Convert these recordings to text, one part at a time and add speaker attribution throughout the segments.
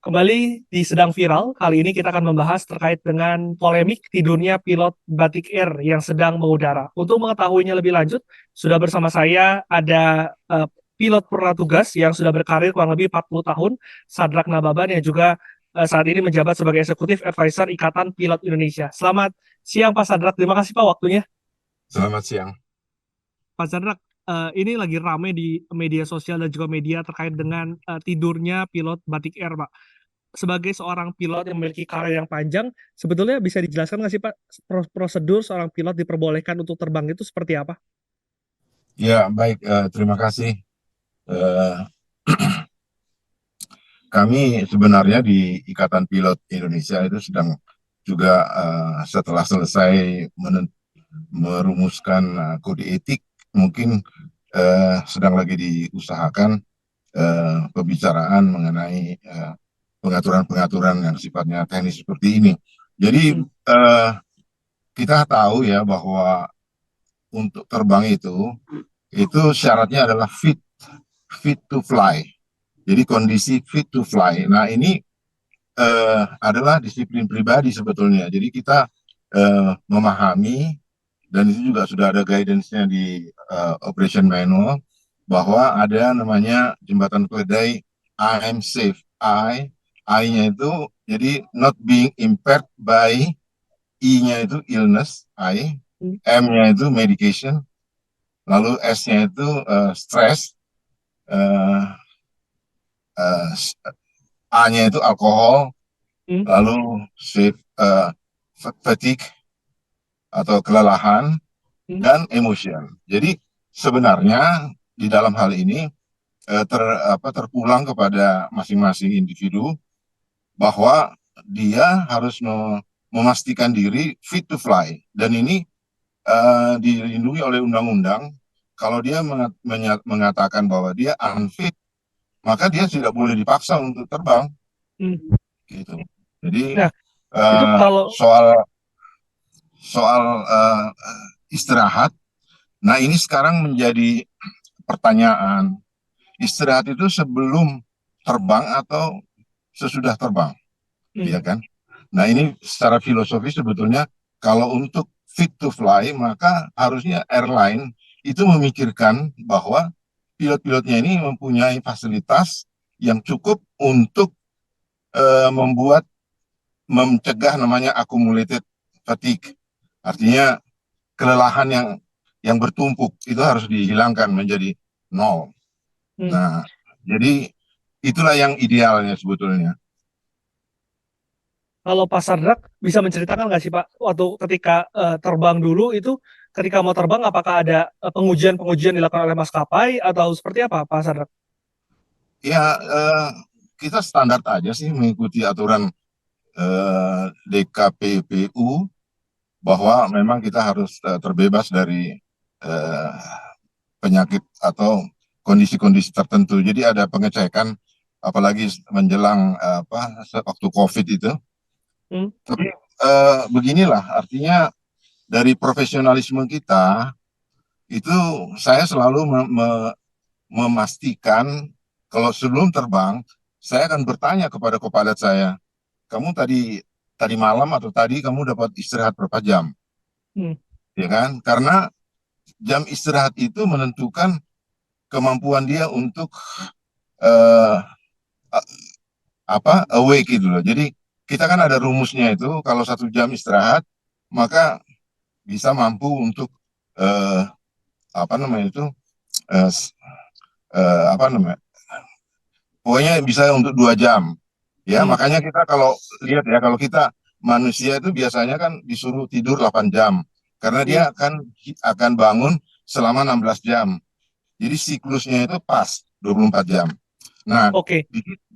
Speaker 1: Kembali di Sedang Viral, kali ini kita akan membahas terkait dengan polemik tidurnya pilot Batik Air yang sedang mengudara. Untuk mengetahuinya lebih lanjut, sudah bersama saya ada pilot purna tugas yang sudah berkarir kurang lebih 40 tahun, Sadrak Nababan, yang juga saat ini menjabat sebagai Eksekutif Advisor Ikatan Pilot Indonesia. Selamat siang Pak Sadrak, terima kasih Pak waktunya.
Speaker 2: Selamat siang.
Speaker 1: Pak Sadrak, ini lagi rame di media sosial dan juga media terkait dengan tidurnya pilot Batik Air, Pak. Sebagai seorang pilot yang memiliki karir yang panjang, sebetulnya bisa dijelaskan nggak sih Pak, prosedur seorang pilot diperbolehkan untuk terbang itu seperti apa?
Speaker 2: Ya, baik. Terima kasih. Eh, Kami sebenarnya di Ikatan Pilot Indonesia itu sedang juga setelah selesai merumuskan kode etik, mungkin sedang lagi diusahakan pembicaraan mengenai pengaturan-pengaturan yang sifatnya teknis seperti ini. Jadi
Speaker 1: Hmm.
Speaker 2: kita tahu ya bahwa untuk terbang itu syaratnya adalah fit to fly. Jadi kondisi fit to fly. Nah ini adalah disiplin pribadi sebetulnya. Jadi kita memahami dan itu juga sudah ada guidance-nya di operation manual bahwa ada namanya jembatan keledai I'm safe. I-nya itu jadi not being impaired by, I-nya itu illness, M-nya itu medication, lalu S-nya itu stress, eh, eh, A-nya itu alkohol,
Speaker 1: Hmm.
Speaker 2: lalu fatigue atau kelelahan,
Speaker 1: Hmm.
Speaker 2: dan emotion. Jadi sebenarnya di dalam hal ini terpulang kepada masing-masing individu bahwa dia harus memastikan diri fit to fly. Dan ini dilindungi oleh undang-undang. Kalau dia mengatakan bahwa dia unfit, maka dia tidak boleh dipaksa untuk terbang.
Speaker 1: Hmm.
Speaker 2: Gitu. Jadi
Speaker 1: Nah, itu
Speaker 2: eh,
Speaker 1: kalau
Speaker 2: soal soal istirahat, nah ini sekarang menjadi pertanyaan, istirahat itu sebelum terbang atau sesudah terbang, ya
Speaker 1: hmm,
Speaker 2: kan? Nah ini secara filosofis sebetulnya kalau untuk fit to fly maka harusnya airline itu memikirkan bahwa pilot-pilotnya ini mempunyai fasilitas yang cukup untuk mencegah namanya accumulated fatigue. Artinya kelelahan yang bertumpuk itu harus dihilangkan menjadi nol.
Speaker 1: hmm,
Speaker 2: Nah, jadi itulah yang idealnya sebetulnya.
Speaker 1: kalau Pak Sadrak bisa menceritakan nggak sih Pak, waktu ketika terbang dulu itu, ketika mau terbang apakah ada pengujian-pengujian dilakukan oleh maskapai atau seperti apa Pak Sadrak?
Speaker 2: Ya, kita standar aja sih mengikuti aturan DKPPU bahwa memang kita harus terbebas dari eh, penyakit atau kondisi-kondisi tertentu. Jadi ada pengecekan, apalagi menjelang waktu COVID itu.
Speaker 1: Hmm.
Speaker 2: Tapi beginilah, artinya dari profesionalisme kita itu saya selalu memastikan kalau sebelum terbang saya akan bertanya kepada kopilot saya, kamu tadi tadi malam atau tadi kamu dapat istirahat berapa jam,
Speaker 1: Hmm.
Speaker 2: ya kan? Karena jam istirahat itu menentukan kemampuan dia untuk eh, awake gitu loh. Jadi kita kan ada rumusnya itu kalau 1 jam istirahat maka bisa mampu untuk eh, apa namanya itu eh, apa namanya pokoknya bisa untuk 2 jam ya.
Speaker 1: Hmm.
Speaker 2: Makanya kita kalau lihat ya, kalau kita manusia itu biasanya kan disuruh tidur 8 jam karena dia
Speaker 1: Hmm.
Speaker 2: akan bangun selama 16 jam, jadi siklusnya itu pas 24 jam. Nah,
Speaker 1: Oke.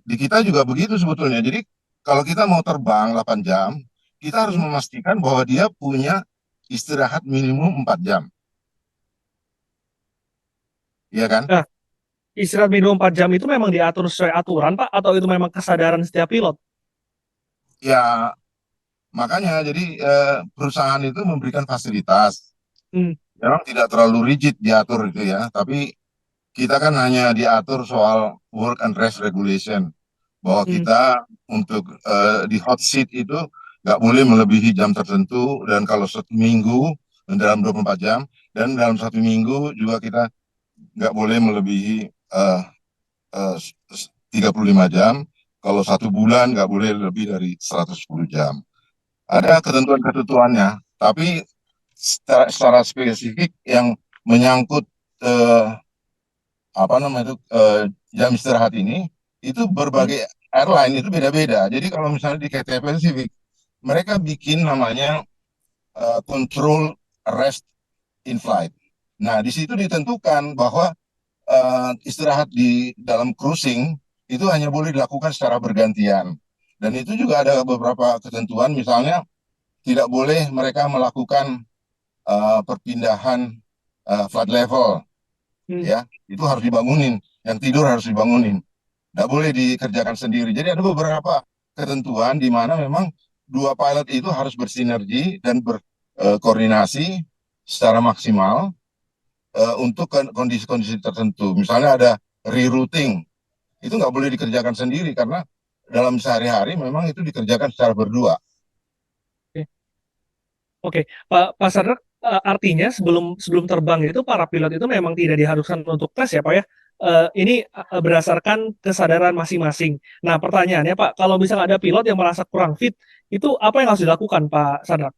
Speaker 2: di kita juga begitu sebetulnya. Jadi kalau kita mau terbang 8 jam, kita harus
Speaker 1: Hmm.
Speaker 2: memastikan bahwa dia punya istirahat minimum 4 jam, ya kan?
Speaker 1: Nah, istirahat minimum 4 jam itu memang diatur sesuai aturan, Pak, atau itu memang kesadaran setiap pilot?
Speaker 2: Ya, makanya jadi perusahaan itu memberikan fasilitas.
Speaker 1: Hmm.
Speaker 2: Memang tidak terlalu rigid diatur itu ya, tapi kita kan hanya diatur soal work and rest regulation. bahwa
Speaker 1: Hmm.
Speaker 2: kita untuk di hot seat itu nggak boleh melebihi jam tertentu, dan kalau 1 minggu dalam 24 jam, dan dalam 1 minggu juga kita nggak boleh melebihi eh, 35 jam. Kalau 1 bulan nggak boleh lebih dari 110 jam. Ada
Speaker 1: Oke.
Speaker 2: ketentuan-ketentuannya, tapi secara spesifik yang menyangkut eh, apa namanya itu jam istirahat ini, itu
Speaker 1: Hmm.
Speaker 2: berbagai airline itu beda-beda. Jadi kalau misalnya di KT Pacific, mereka bikin namanya control rest in flight. Nah, di situ ditentukan bahwa istirahat di dalam cruising itu hanya boleh dilakukan secara bergantian. Dan itu juga ada beberapa ketentuan, misalnya tidak boleh mereka melakukan perpindahan flight level,
Speaker 1: Hmm.
Speaker 2: ya. Itu harus dibangunin, yang tidur harus dibangunin. Nggak boleh dikerjakan sendiri. Jadi ada beberapa ketentuan di mana memang dua pilot itu harus bersinergi dan berkoordinasi secara maksimal untuk kondisi-kondisi tertentu. Misalnya ada rerouting, itu nggak boleh dikerjakan sendiri karena dalam sehari-hari memang itu dikerjakan secara berdua.
Speaker 1: Oke. Oke, Pak Sadrak, artinya sebelum sebelum terbang itu para pilot itu memang tidak diharuskan untuk tes ya Pak ya. Ini berdasarkan kesadaran masing-masing. Nah pertanyaannya Pak, kalau misalnya ada pilot yang merasa kurang fit, itu apa yang harus dilakukan Pak Sadrak?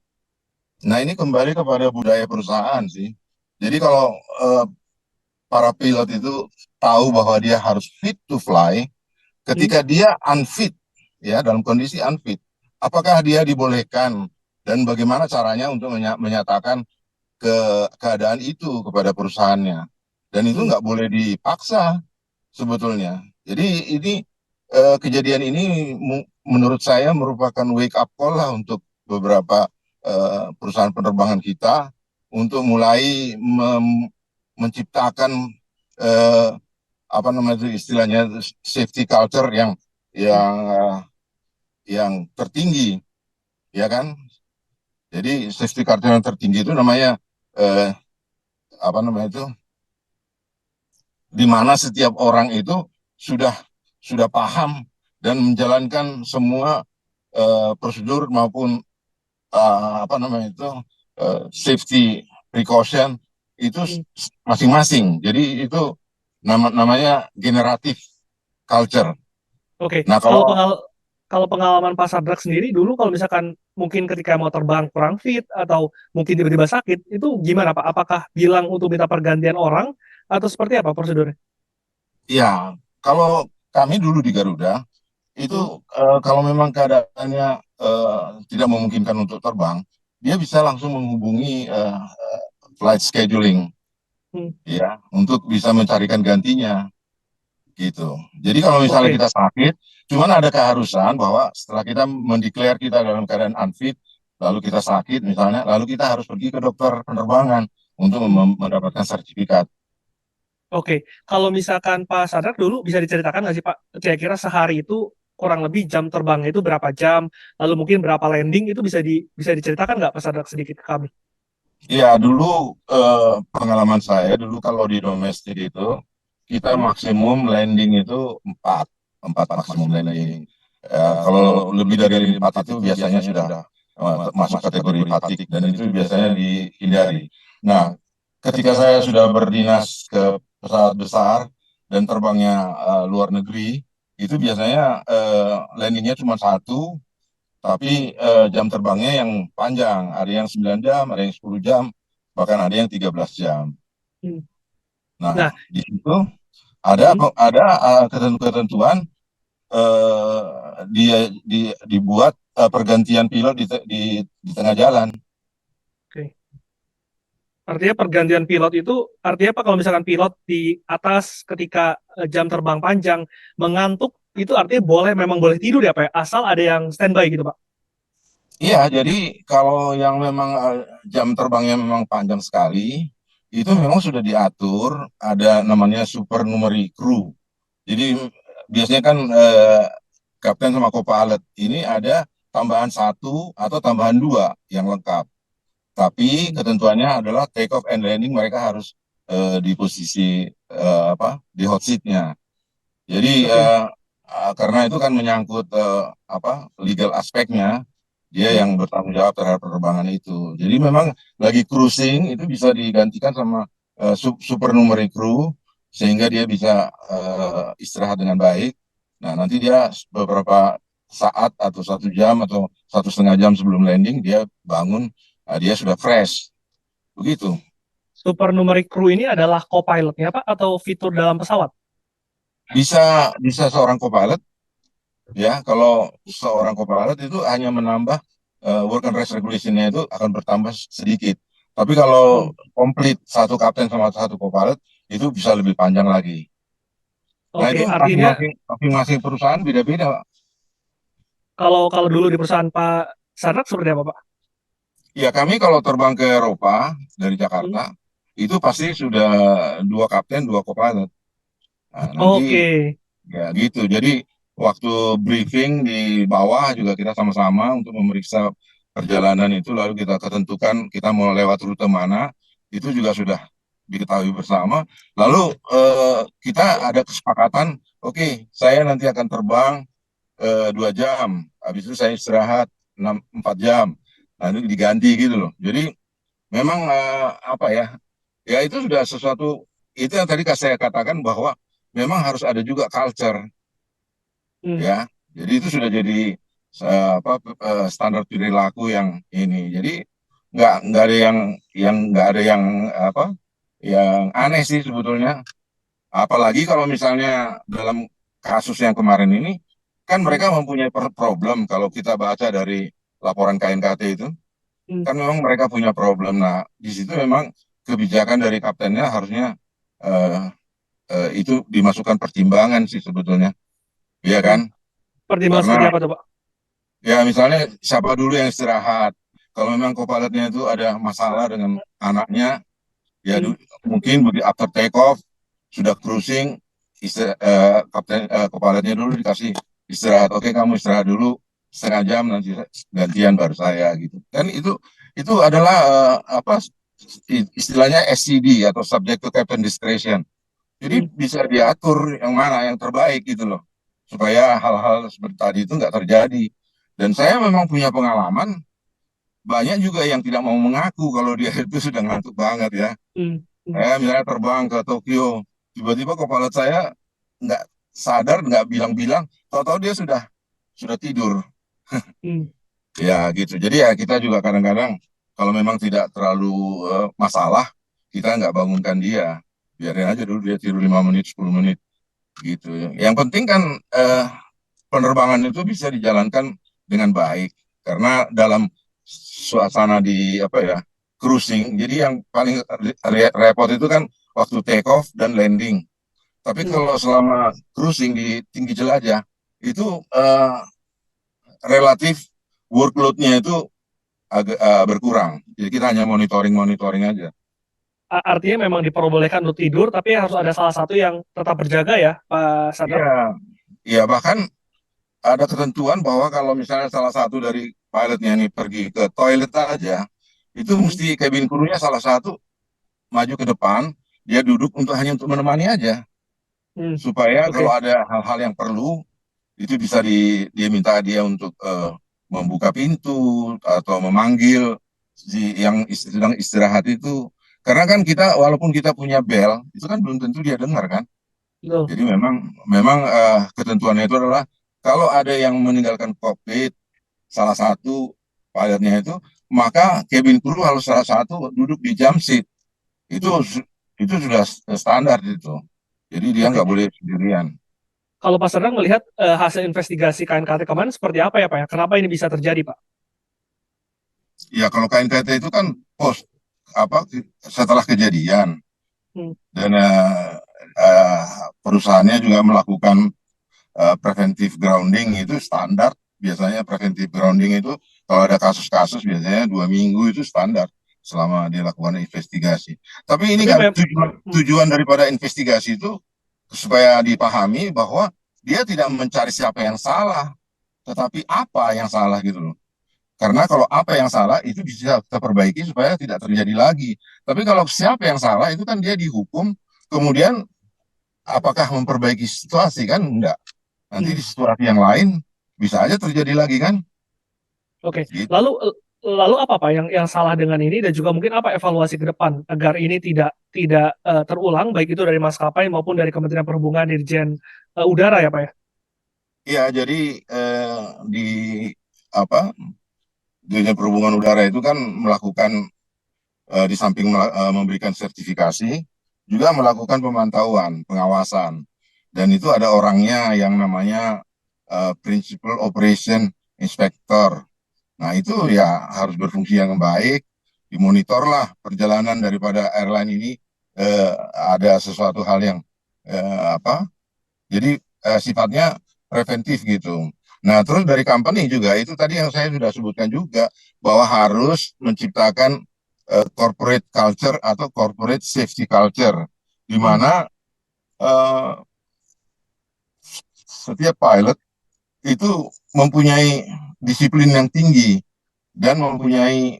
Speaker 2: Nah, ini kembali kepada budaya perusahaan sih. Jadi kalau eh, para pilot itu tahu bahwa dia harus fit to fly,
Speaker 1: Hmm.
Speaker 2: ketika dia unfit, ya dalam kondisi unfit, apakah dia dibolehkan dan bagaimana caranya untuk menyatakan keadaan itu kepada perusahaannya. Dan itu
Speaker 1: Hmm.
Speaker 2: nggak boleh dipaksa sebetulnya. Jadi ini kejadian ini menurut saya merupakan wake up call lah untuk beberapa perusahaan penerbangan kita untuk mulai menciptakan eh, apa namanya itu istilahnya safety culture
Speaker 1: Hmm.
Speaker 2: yang eh, yang tertinggi, ya kan? Jadi safety culture yang tertinggi itu namanya eh, apa namanya itu, di mana setiap orang itu sudah sudah paham dan menjalankan semua prosedur maupun apa namanya itu safety precaution itu
Speaker 1: Hmm.
Speaker 2: masing-masing. Jadi itu namanya generatif culture.
Speaker 1: Oke,
Speaker 2: Nah,
Speaker 1: kalau
Speaker 2: kalau
Speaker 1: kalau pengalaman Pak Sadrak sendiri dulu kalau misalkan mungkin ketika mau terbang kurang fit atau mungkin tiba-tiba sakit, itu gimana Pak? Apakah bilang untuk minta pergantian orang atau seperti apa prosedurnya?
Speaker 2: ya, kalau kami dulu di Garuda itu
Speaker 1: Hmm.
Speaker 2: kalau memang keadaannya tidak memungkinkan untuk terbang, dia bisa langsung menghubungi flight scheduling,
Speaker 1: Hmm.
Speaker 2: ya, untuk bisa mencarikan gantinya gitu. Jadi kalau misalnya
Speaker 1: Oke.
Speaker 2: kita sakit, cuman ada keharusan bahwa setelah kita mendeklar kita dalam keadaan unfit, lalu kita sakit misalnya, lalu kita harus pergi ke dokter penerbangan untuk
Speaker 1: Hmm.
Speaker 2: mendapatkan sertifikat.
Speaker 1: Oke, kalau misalkan Pak Sadrak dulu bisa diceritakan nggak sih Pak, kira-kira sehari itu kurang lebih jam terbangnya itu berapa jam, lalu mungkin berapa landing itu bisa diceritakan nggak Pak Sadrak sedikit ke kami?
Speaker 2: Iya, dulu pengalaman saya dulu kalau di domestik itu kita
Speaker 1: Hmm.
Speaker 2: maksimum landing itu empat, empat maksimum landing. Kalau lebih dari empat itu biasanya sudah masuk kategori fatigue dan itu biasanya dihindari. Nah, ketika saya sudah berdinas ke pesawat besar dan terbangnya luar negeri, itu biasanya landingnya cuma satu, tapi jam terbangnya yang panjang, ada yang 9 jam, ada yang 10 jam, bahkan ada yang 13 jam.
Speaker 1: Hmm.
Speaker 2: Nah,
Speaker 1: Nah.
Speaker 2: di situ ada
Speaker 1: Hmm.
Speaker 2: ketentuan dia dibuat pergantian pilot di tengah jalan.
Speaker 1: Oke. Artinya pergantian pilot itu artinya apa kalau misalkan pilot di atas ketika jam terbang panjang mengantuk itu artinya boleh memang boleh tidur ya Pak ya? Asal ada yang standby gitu Pak.
Speaker 2: Iya, jadi kalau yang memang jam terbangnya memang panjang sekali, itu memang sudah diatur, ada namanya supernumerary crew. Jadi biasanya kan kapten sama co-pilot ini ada tambahan satu atau tambahan dua yang lengkap. Tapi
Speaker 1: Hmm.
Speaker 2: ketentuannya adalah take off and landing mereka harus di posisi apa di hot seatnya. Jadi
Speaker 1: Oke.
Speaker 2: Karena itu kan menyangkut legal aspeknya, dia
Speaker 1: Hmm.
Speaker 2: yang bertanggung jawab terhadap penerbangan itu. Jadi memang lagi cruising itu bisa digantikan sama supernumerary crew sehingga dia bisa istirahat dengan baik. Nah, nanti dia beberapa saat atau 1 jam atau 1,5 jam sebelum landing dia bangun, dia sudah fresh. Begitu.
Speaker 1: Supernumerary crew ini adalah co-pilotnya Pak atau fitur dalam pesawat?
Speaker 2: Bisa bisa seorang co-pilot ya. Kalau seorang co-pilot itu hanya menambah work and rest regulation-nya itu akan bertambah sedikit. Tapi
Speaker 1: Hmm.
Speaker 2: kalau komplit satu kapten sama satu co-pilot itu bisa lebih panjang lagi. Nah,
Speaker 1: Oke,
Speaker 2: itu
Speaker 1: artinya
Speaker 2: masing-masing perusahaan beda-beda, Pak.
Speaker 1: kalau kalau dulu di perusahaan Pak Sadrak seperti apa Pak?
Speaker 2: Ya, kami kalau terbang ke Eropa dari
Speaker 1: Hmm.
Speaker 2: Jakarta itu pasti sudah 2 kapten, 2 co-pilot. Nah, nanti
Speaker 1: Oke.
Speaker 2: ya gitu. Jadi waktu briefing di bawah juga kita sama-sama untuk memeriksa perjalanan itu, lalu kita ketentukan kita mau lewat rute mana, itu juga sudah diketahui bersama. Lalu kita ada kesepakatan, oke, saya nanti akan terbang 2 jam, habis itu saya istirahat 4 jam, nanti diganti gitu loh. Jadi memang apa ya, ya itu sudah sesuatu, itu yang tadi saya katakan bahwa memang harus ada juga culture
Speaker 1: Hmm.
Speaker 2: ya. Jadi itu sudah jadi standar perilaku yang ini. Jadi nggak ada yang nggak ada yang apa yang aneh sih sebetulnya. Apalagi kalau misalnya dalam kasus yang kemarin ini kan
Speaker 1: Hmm.
Speaker 2: mereka mempunyai problem kalau kita baca dari laporan KNKT itu
Speaker 1: Hmm.
Speaker 2: kan memang mereka punya problem. Nah, di situ memang kebijakan dari kaptennya harusnya eh, itu dimasukkan pertimbangan sih sebetulnya, iya
Speaker 1: Hmm.
Speaker 2: kan?
Speaker 1: Pertimbangan
Speaker 2: Karena
Speaker 1: seperti apa tuh Pak?
Speaker 2: ya misalnya siapa dulu yang istirahat. Kalau memang co-pilotnya itu ada masalah dengan anaknya, ya
Speaker 1: Hmm.
Speaker 2: mungkin begitu after take off sudah cruising, kapten co-pilotnya dulu dikasih istirahat. Oke, kamu istirahat dulu 1/2 jam, nanti gantian baru saya gitu. Kan itu adalah istilahnya SCD atau subject to captain discretion. Jadi
Speaker 1: Hmm.
Speaker 2: bisa diatur yang mana yang terbaik gitu loh, supaya hal-hal seperti tadi itu nggak terjadi. Dan saya memang punya pengalaman, banyak juga yang tidak mau mengaku kalau dia itu sudah ngantuk banget ya.
Speaker 1: Hmm. Hmm.
Speaker 2: Saya misalnya terbang ke Tokyo, tiba-tiba kepala saya nggak sadar, nggak bilang-bilang, tahu-tahu dia sudah tidur.
Speaker 1: Hmm.
Speaker 2: Ya gitu. Jadi ya kita juga kadang-kadang kalau memang tidak terlalu masalah, kita nggak bangunkan dia. Biarin aja dulu dia tidur 5 menit, 10 menit gitu. Yang penting kan eh, penerbangan itu bisa dijalankan dengan baik karena dalam suasana di apa ya cruising. Jadi yang paling repot itu kan waktu take off dan landing. Tapi
Speaker 1: Hmm.
Speaker 2: kalau selama cruising di tinggi jelajah itu relatif workload-nya itu agak berkurang. Jadi kita hanya monitoring aja.
Speaker 1: Artinya memang diperbolehkan untuk tidur, tapi harus ada salah satu yang tetap berjaga ya, Pak Sadrak.
Speaker 2: Iya, iya bahkan ada ketentuan bahwa kalau misalnya salah satu dari pilotnya ini pergi ke toilet aja, itu
Speaker 1: Hmm.
Speaker 2: mesti cabin crew-nya salah satu maju ke depan, dia duduk hanya untuk menemani aja,
Speaker 1: Hmm.
Speaker 2: supaya kalau
Speaker 1: Oke.
Speaker 2: ada hal-hal yang perlu, itu bisa dia minta dia untuk membuka pintu atau memanggil yang sedang istirahat itu. Karena kan kita, walaupun kita punya bel, itu kan belum tentu dia dengar kan.
Speaker 1: Betul.
Speaker 2: Jadi memang memang ketentuannya itu adalah kalau ada yang meninggalkan kokpit, salah satu pilotnya itu, maka cabin crew harus salah satu duduk di jump seat. Itu
Speaker 1: Hmm.
Speaker 2: itu sudah standar itu. Jadi dia
Speaker 1: Oke.
Speaker 2: nggak boleh sendirian.
Speaker 1: Kalau Pak Sadrak melihat hasil investigasi KNKT kemarin seperti apa ya Pak ya? Kenapa ini bisa terjadi Pak?
Speaker 2: Ya kalau KNKT itu kan post apa setelah kejadian
Speaker 1: Hmm.
Speaker 2: dan perusahaannya juga melakukan preventive grounding itu standar. Biasanya preventive grounding itu kalau ada kasus-kasus biasanya 2 minggu itu standar selama dilakukan investigasi. Tapi ini
Speaker 1: Tapi
Speaker 2: kan
Speaker 1: hmm.
Speaker 2: tujuan daripada investigasi itu supaya dipahami bahwa dia tidak mencari siapa yang salah, tetapi apa yang salah gitu loh. Karena kalau apa yang salah itu bisa kita perbaiki supaya tidak terjadi lagi. Tapi kalau siapa yang salah itu kan dia dihukum, kemudian apakah memperbaiki situasi kan enggak. Nanti
Speaker 1: Hmm.
Speaker 2: di situasi yang lain bisa aja terjadi lagi kan?
Speaker 1: Oke,
Speaker 2: Gitu.
Speaker 1: lalu apa Pak yang salah dengan ini dan juga mungkin apa evaluasi ke depan agar ini tidak terulang baik itu dari maskapai maupun dari Kementerian Perhubungan Dirjen Udara ya Pak ya?
Speaker 2: Ya, jadi di apa Dirjen Perhubungan Udara itu kan melakukan di samping memberikan sertifikasi, juga melakukan pemantauan, pengawasan, dan itu ada orangnya yang namanya Principal Operation Inspector. Nah, itu ya harus berfungsi yang baik, dimonitorlah perjalanan daripada airline ini ada sesuatu hal yang apa jadi sifatnya preventif gitu. Nah, terus dari company juga itu tadi yang saya sudah sebutkan juga bahwa harus menciptakan corporate culture atau corporate safety culture di
Speaker 1: Hmm.
Speaker 2: mana eh, setiap pilot itu mempunyai disiplin yang tinggi dan mempunyai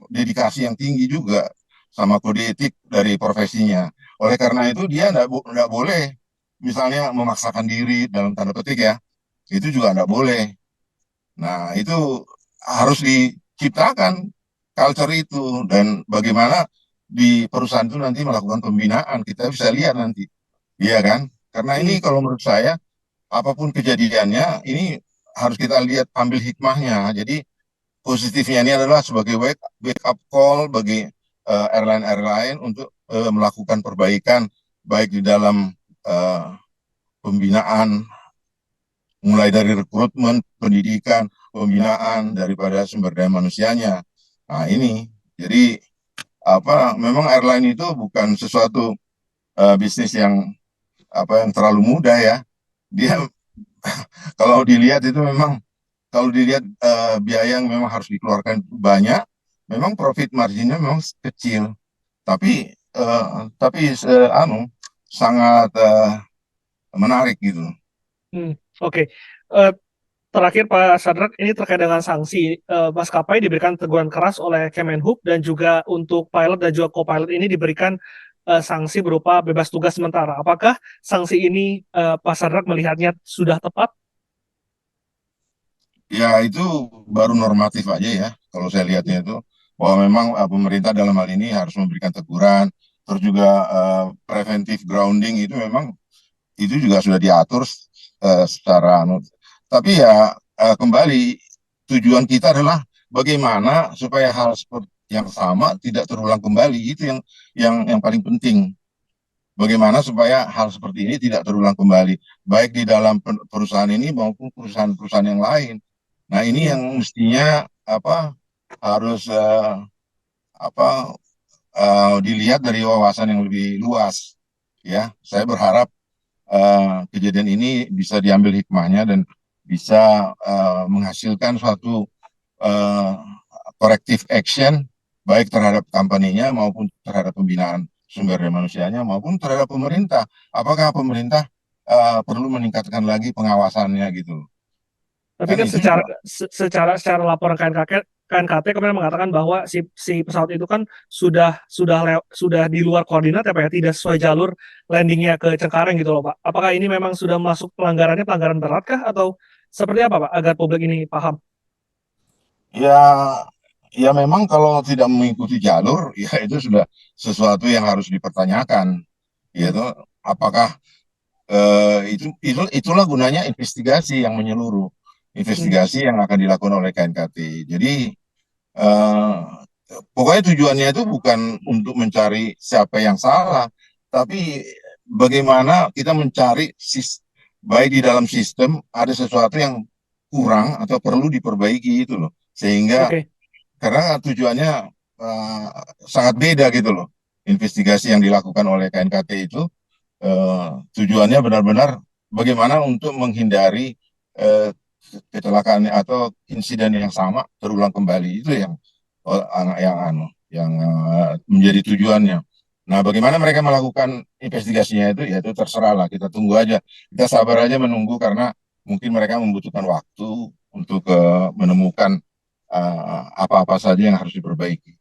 Speaker 2: dedikasi yang tinggi juga sama kode etik dari profesinya. Oleh karena itu dia tidak boleh misalnya memaksakan diri dalam tanda petik ya, itu juga tidak boleh. Nah, itu harus diciptakan culture itu dan bagaimana di perusahaan itu nanti melakukan pembinaan. Kita bisa lihat nanti, iya kan? Karena
Speaker 1: Hmm.
Speaker 2: ini kalau menurut saya apapun kejadiannya ini harus kita lihat ambil hikmahnya. Jadi positifnya ini adalah sebagai wake up call bagi airline-airline untuk melakukan perbaikan baik di dalam eh, pembinaan mulai dari rekrutmen, pendidikan, pembinaan daripada sumber daya manusianya. Nah, ini jadi memang airline itu bukan sesuatu bisnis yang yang terlalu mudah ya. Dia
Speaker 1: Hmm.
Speaker 2: kalau dilihat itu memang kalau dilihat biaya yang memang harus dikeluarkan banyak, memang profit marginnya memang kecil. Tapi sangat menarik gitu.
Speaker 1: Hmm. Oke. Eh, Terakhir Pak Sadrak, ini terkait dengan sanksi maskapai diberikan teguran keras oleh Kemenhub dan juga untuk pilot dan juga co-pilot ini diberikan sanksi berupa bebas tugas sementara. Apakah sanksi ini Pak Sadrak melihatnya sudah tepat?
Speaker 2: Ya itu baru normatif aja ya kalau saya lihatnya itu bahwa memang pemerintah dalam hal ini harus memberikan teguran terus juga preventive grounding itu memang itu juga sudah diatur secara tapi ya kembali tujuan kita adalah bagaimana supaya hal seperti yang sama tidak terulang kembali itu yang paling penting. Bagaimana supaya hal seperti ini tidak terulang kembali, baik di dalam perusahaan ini maupun perusahaan-perusahaan yang lain. Nah, ini
Speaker 1: Hmm.
Speaker 2: yang mestinya harus apa dilihat dari wawasan yang lebih luas. Ya, saya berharap kejadian ini bisa diambil hikmahnya dan bisa menghasilkan suatu uh, corrective action baik terhadap company-nya maupun terhadap pembinaan sumber daya manusianya maupun terhadap pemerintah. Apakah pemerintah perlu meningkatkan lagi pengawasannya gitu?
Speaker 1: Tapi
Speaker 2: Kan
Speaker 1: kan
Speaker 2: itu juga.
Speaker 1: secara laporan KNKT kemarin mengatakan bahwa si pesawat itu kan sudah di luar koordinat ya Pak ya, tidak sesuai jalur landingnya ke Cengkareng gitu loh Pak. Apakah ini memang sudah masuk pelanggarannya pelanggaran berat kah atau seperti apa Pak agar publik ini paham?
Speaker 2: Ya, ya memang kalau tidak mengikuti jalur, ya itu sudah sesuatu yang harus dipertanyakan.
Speaker 1: Hmm.
Speaker 2: Yaitu apakah itulah gunanya investigasi yang menyeluruh,
Speaker 1: Hmm.
Speaker 2: investigasi yang akan dilakukan oleh KNKT. Jadi eh, pokoknya tujuannya itu bukan untuk mencari siapa yang salah, tapi bagaimana kita mencari baik di dalam sistem ada sesuatu yang kurang atau perlu diperbaiki itu loh. Sehingga
Speaker 1: Oke.
Speaker 2: karena tujuannya eh, sangat beda gitu loh. Investigasi yang dilakukan oleh KNKT itu tujuannya benar-benar bagaimana untuk menghindari eh, kecelakaan atau insiden yang sama terulang kembali itu oh, yang menjadi tujuannya. Nah, bagaimana mereka melakukan investigasinya itu ya itu terserah lah. Kita tunggu aja. Kita sabar aja menunggu karena mungkin mereka membutuhkan waktu untuk menemukan apa-apa saja yang harus diperbaiki.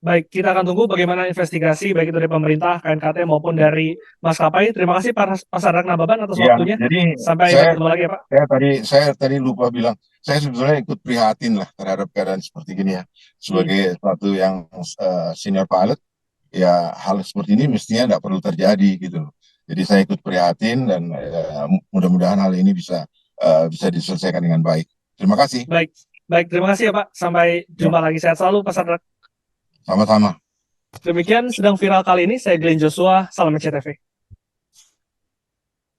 Speaker 1: Baik, kita akan tunggu bagaimana investigasi baik itu dari pemerintah, KNKT maupun dari maskapai. Terima kasih Pak Sadrak Nababan atas
Speaker 2: Ya,
Speaker 1: waktunya.
Speaker 2: jadi
Speaker 1: Sampai
Speaker 2: saya
Speaker 1: bertemu lagi ya Pak.
Speaker 2: saya tadi lupa bilang, saya sebetulnya ikut prihatin lah terhadap keadaan seperti gini ya.
Speaker 1: Hmm,
Speaker 2: Sebagai satu yang senior pilot, ya hal seperti ini mestinya tidak perlu terjadi gitu loh. Jadi saya ikut prihatin dan mudah-mudahan hal ini bisa diselesaikan dengan baik. Terima kasih.
Speaker 1: baik, baik. Terima kasih ya Pak. Sampai
Speaker 2: Ya,
Speaker 1: jumpa lagi. Sehat selalu Pak Sadrak.
Speaker 2: sama-sama.
Speaker 1: Demikian sedang viral kali ini. Saya Glenn Joshua. Salam CTV.